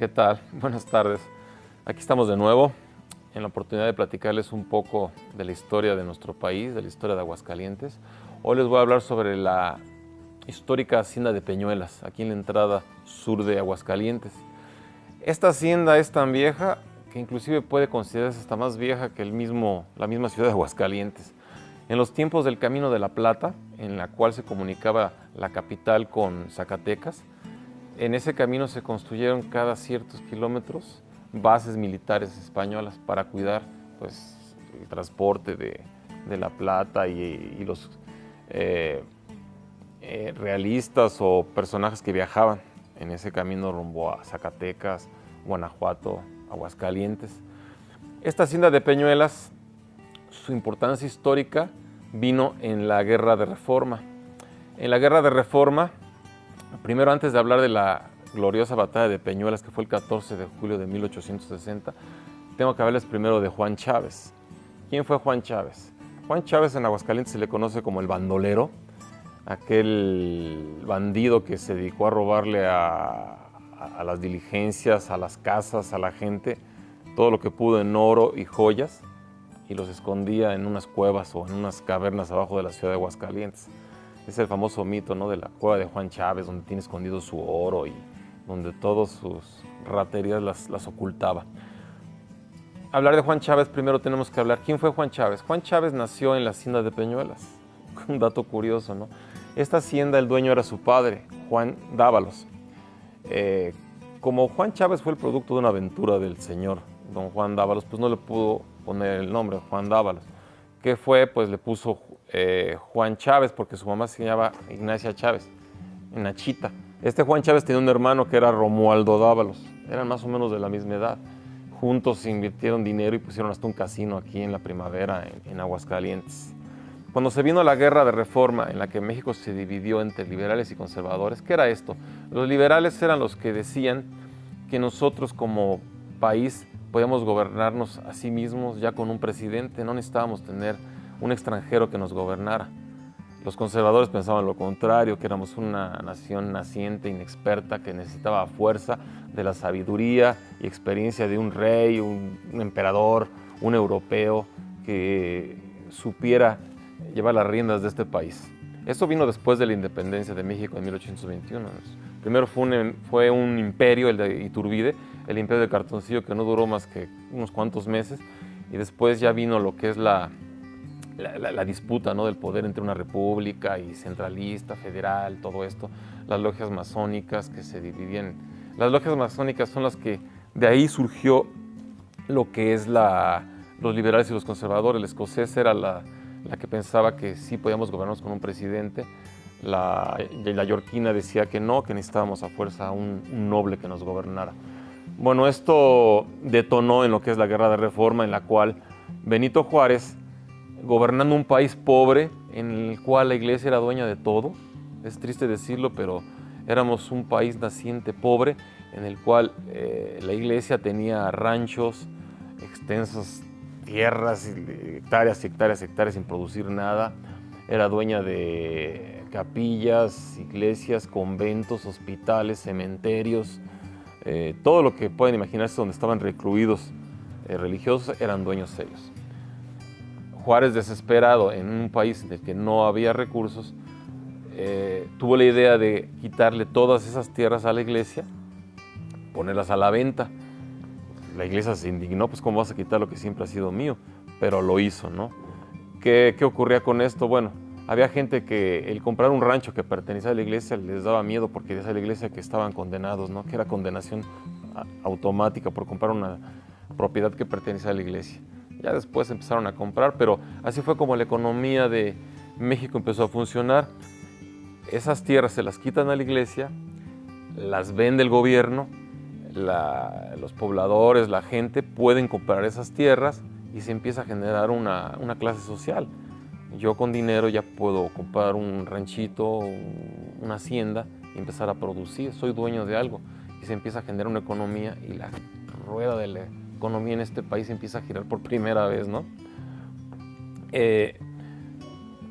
¿Qué tal? Buenas tardes. Aquí estamos de nuevo en la oportunidad de platicarles un poco de la historia de nuestro país, de la historia de Aguascalientes. Hoy les voy a hablar sobre la histórica hacienda de Peñuelas, aquí en la entrada sur de Aguascalientes. Esta hacienda es tan vieja que inclusive puede considerarse hasta más vieja que la misma ciudad de Aguascalientes. En los tiempos del Camino de la Plata, en la cual se comunicaba la capital con Zacatecas, en ese camino se construyeron cada ciertos kilómetros bases militares españolas para cuidar pues, el transporte de la plata y los realistas o personajes que viajaban en ese camino rumbo a Zacatecas, Guanajuato, Aguascalientes. Esta hacienda de Peñuelas, su importancia histórica vino en la Guerra de Reforma. En la Guerra de Reforma, primero antes de hablar de la gloriosa batalla de Peñuelas, que fue el 14 de julio de 1860, tengo que hablarles primero de Juan Chávez. ¿Quién fue Juan Chávez? Juan Chávez en Aguascalientes se le conoce como el bandolero, aquel bandido que se dedicó a robarle a las diligencias, a las casas, a la gente, todo lo que pudo en oro y joyas, y los escondía en unas cuevas o en unas cavernas abajo de la ciudad de Aguascalientes. Es el famoso mito, ¿no?, de la cueva de Juan Chávez, donde tiene escondido su oro y donde todas sus raterías las ocultaba. Hablar de Juan Chávez, primero tenemos que hablar, ¿quién fue Juan Chávez? Juan Chávez nació en la hacienda de Peñuelas. Un dato curioso, ¿no? Esta hacienda, el dueño era su padre, Juan Dávalos. Como Juan Chávez fue el producto de una aventura del señor don Juan Dávalos, pues no le pudo poner el nombre Juan Dávalos. ¿Qué fue? Pues le puso Juan Chávez, porque su mamá se llamaba Ignacia Chávez, Nachita. Este Juan Chávez tenía un hermano que era Romualdo Dávalos, eran más o menos de la misma edad. Juntos invirtieron dinero y pusieron hasta un casino aquí en la Primavera, en Aguascalientes. Cuando se vino la Guerra de Reforma, en la que México se dividió entre liberales y conservadores, ¿qué era esto? Los liberales eran los que decían que nosotros como país podíamos gobernarnos a sí mismos ya con un presidente, no necesitábamos tener un extranjero que nos gobernara. Los conservadores pensaban lo contrario, que éramos una nación naciente, inexperta, que necesitaba fuerza de la sabiduría y experiencia de un rey, un emperador, un europeo que supiera llevar las riendas de este país. Esto vino después de la independencia de México en 1821. Primero fue un imperio, el de Iturbide, el imperio del cartoncillo, que no duró más que unos cuantos meses, y después ya vino lo que es la disputa, ¿no?, del poder entre una república y centralista, federal, todo esto, las logias masónicas que se dividían. Las logias masónicas son las que, de ahí surgió lo que es los liberales y los conservadores. La escocesa era la que pensaba que sí podíamos gobernarnos con un presidente. La yorquina decía que no, que necesitábamos a fuerza un noble que nos gobernara. Bueno, esto detonó en lo que es la Guerra de Reforma, en la cual Benito Juárez, gobernando un país pobre, en el cual la iglesia era dueña de todo, es triste decirlo, pero éramos un país naciente pobre, en el cual la iglesia tenía ranchos, extensas tierras, hectáreas y hectáreas y hectáreas sin producir nada. Era dueña de capillas, iglesias, conventos, hospitales, cementerios, todo lo que pueden imaginarse donde estaban recluidos religiosos, eran dueños ellos. Juárez, desesperado en un país en el que no había recursos, tuvo la idea de quitarle todas esas tierras a la iglesia, ponerlas a la venta. La iglesia se indignó, pues ¿cómo vas a quitar lo que siempre ha sido mío? Pero lo hizo, ¿no? ¿Qué ocurría con esto? Bueno, había gente que el comprar un rancho que pertenecía a la iglesia les daba miedo, porque decía la iglesia que estaban condenados, ¿no?, que era condenación automática por comprar una propiedad que pertenecía a la iglesia. Ya después empezaron a comprar, pero así fue como la economía de México empezó a funcionar. Esas tierras se las quitan a la iglesia, las vende el gobierno, los pobladores, la gente pueden comprar esas tierras y se empieza a generar una clase social. Yo con dinero ya puedo comprar un ranchito, una hacienda y empezar a producir, soy dueño de algo, y se empieza a generar una economía y la rueda de la economía en este país empieza a girar por primera vez, ¿no?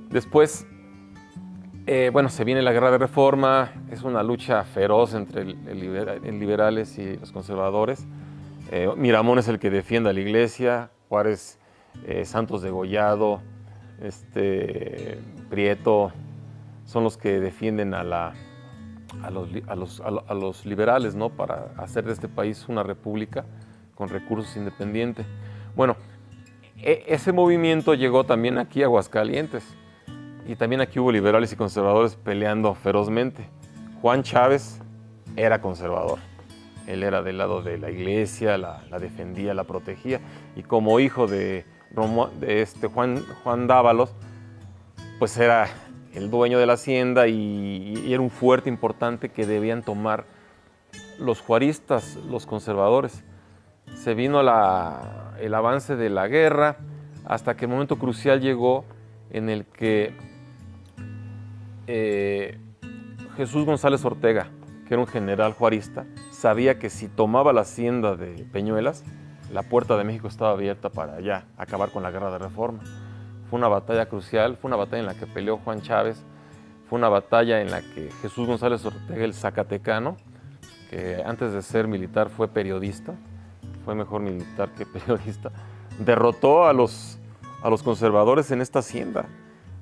Después Bueno, se viene la Guerra de Reforma, es una lucha feroz entre liberales y los conservadores. Miramón es el que defiende a la iglesia, Juárez, Santos degollado, Prieto, son los que defienden a los liberales, ¿no? Para hacer de este país una república con recursos independientes. Bueno, ese movimiento llegó también aquí a Aguascalientes y también aquí hubo liberales y conservadores peleando ferozmente. Juan Chávez era conservador, él era del lado de la iglesia, la defendía, la protegía, y como hijo de Juan Dávalos, pues era el dueño de la hacienda y era un fuerte importante que debían tomar los juaristas, los conservadores. Se vino el avance de la guerra hasta que el momento crucial llegó en el que Jesús González Ortega, que era un general juarista, sabía que si tomaba la hacienda de Peñuelas, la puerta de México estaba abierta para ya acabar con la Guerra de Reforma. Fue una batalla crucial, fue una batalla en la que peleó Juan Chávez, fue una batalla en la que Jesús González Ortega, el zacatecano, que antes de ser militar fue periodista, fue mejor militar que periodista, derrotó a los conservadores en esta hacienda.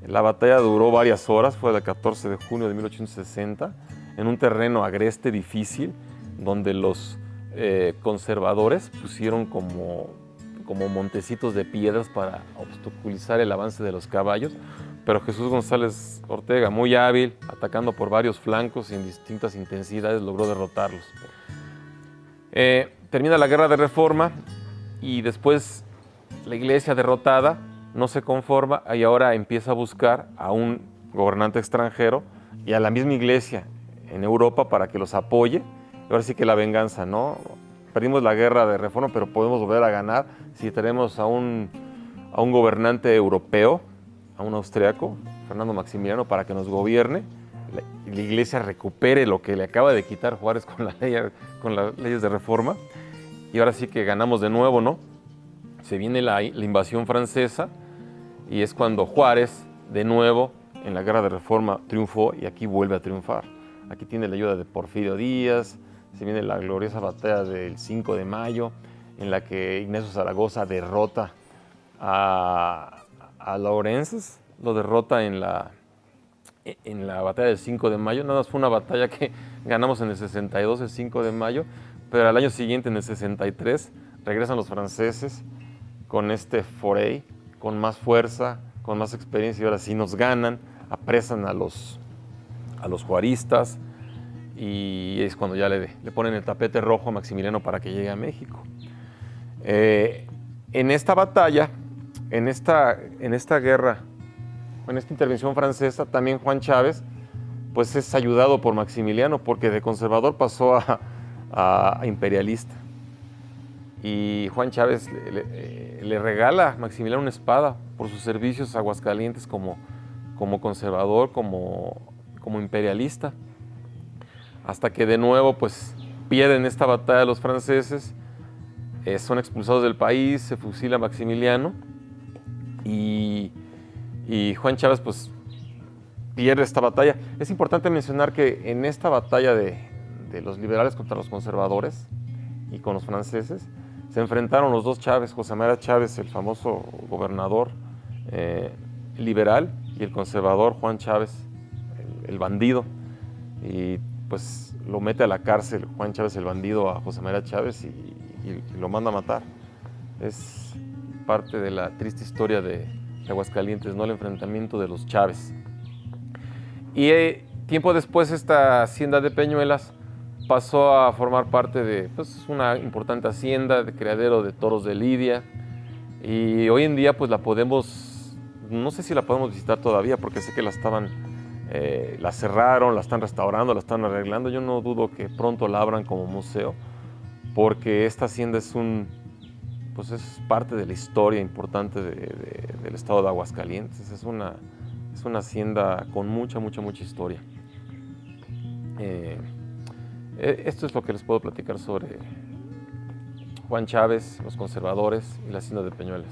La batalla duró varias horas, fue el 14 de junio de 1860, en un terreno agreste, difícil, donde los conservadores pusieron como montecitos de piedras para obstaculizar el avance de los caballos, pero Jesús González Ortega, muy hábil, atacando por varios flancos y en distintas intensidades, logró derrotarlos. Termina la Guerra de Reforma y después la iglesia derrotada no se conforma y ahora empieza a buscar a un gobernante extranjero y a la misma iglesia en Europa para que los apoye. Ahora sí que la venganza, ¿no? Perdimos la Guerra de Reforma, pero podemos volver a ganar si tenemos a un gobernante europeo, a un austriaco, Fernando Maximiliano, para que nos gobierne. La iglesia recupere lo que le acaba de quitar Juárez con las leyes de reforma. Y ahora sí que ganamos de nuevo, ¿no? Se viene la invasión francesa y es cuando Juárez, de nuevo, en la Guerra de Reforma triunfó y aquí vuelve a triunfar. Aquí tiene la ayuda de Porfirio Díaz, se viene la gloriosa batalla del 5 de mayo, en la que Ignacio Zaragoza derrota a Laurences, lo derrota en la batalla del 5 de mayo. Nada más fue una batalla que ganamos en el 62, el 5 de mayo, pero al año siguiente, en el 63, regresan los franceses con Forey, con más fuerza, con más experiencia, y ahora sí nos ganan, apresan a los juaristas, y es cuando ya le ponen el tapete rojo a Maximiliano para que llegue a México. En esta batalla, en esta guerra, en esta intervención francesa, también Juan Chávez pues es ayudado por Maximiliano, porque de conservador pasó a imperialista. Y Juan Chávez le regala a Maximiliano una espada por sus servicios a Aguascalientes como conservador, como imperialista. Hasta que de nuevo pues pierden esta batalla los franceses, son expulsados del país, se fusila Maximiliano y Juan Chávez pues pierde esta batalla. Es importante mencionar que en esta batalla de los liberales contra los conservadores y con los franceses, se enfrentaron los dos Chávez, José María Chávez, el famoso gobernador liberal, y el conservador Juan Chávez, el bandido. Y pues lo mete a la cárcel Juan Chávez, el bandido, a José María Chávez y lo manda a matar. Es parte de la triste historia de Aguascalientes, ¿no? El enfrentamiento de los Chávez. Y tiempo después esta hacienda de Peñuelas pasó a formar parte de una importante hacienda de criadero de toros de lidia, y hoy en día pues no sé si la podemos visitar todavía, porque sé que la cerraron, la están restaurando, la están arreglando. Yo no dudo que pronto la abran como museo, porque esta hacienda es parte de la historia importante del estado de Aguascalientes. Es una hacienda con mucha historia. Esto es lo que les puedo platicar sobre Juan Chávez, los conservadores y la hacienda de Peñuelas.